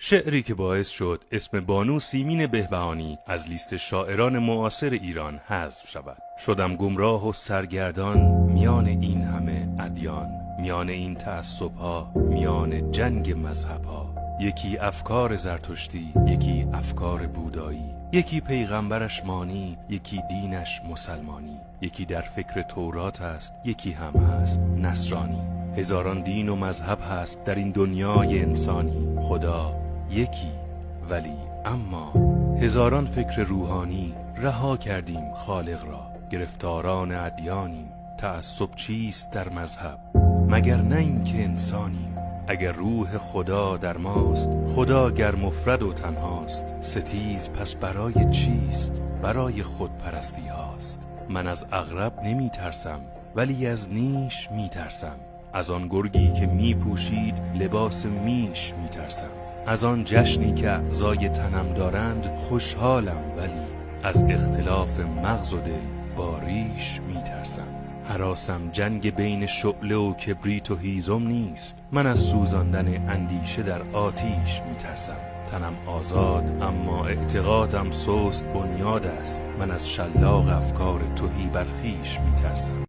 شعری که باعث شد اسم بانو سیمین بهبهانی از لیست شاعران معاصر ایران حذف شود. شدم گمراه و سرگردان میان این همه ادیان، میان این تعصب‌ها، میان جنگ مذهب‌ها. یکی افکار زرتشتی، یکی افکار بودایی، یکی پیغمبرش مانی، یکی دینش مسلمانی. یکی در فکر تورات است، یکی هم هست نصرانی. هزاران دین و مذهب هست در این دنیای انسانی، خدا یکی ولی اما هزاران فکر روحانی. رها کردیم خالق را، گرفتاران ادیانیم. تعصب چیست در مذهب مگر نه این که انسانیم؟ اگر روح خدا در ماست، خدا گر مفرد و تنهاست، ستیز پس برای چیست؟ برای خودپرستی هاست. من از عقرب نمی ترسم ولی از نیش می ترسم. از آن گرگی که می پوشید لباس میش می ترسم. از آن جشنی که اعضای تنم دارند خوشحالم، ولی از اختلاف مغز و دل با ریش می ترسم. هراسم جنگ بین شعله و کبریت و هیزم نیست، من از سوزاندن اندیشه در آتیش می ترسم. تنم آزاد اما اعتقادم سست بنیاد است، من از شلاق افکار تهی بر خویش می ترسم.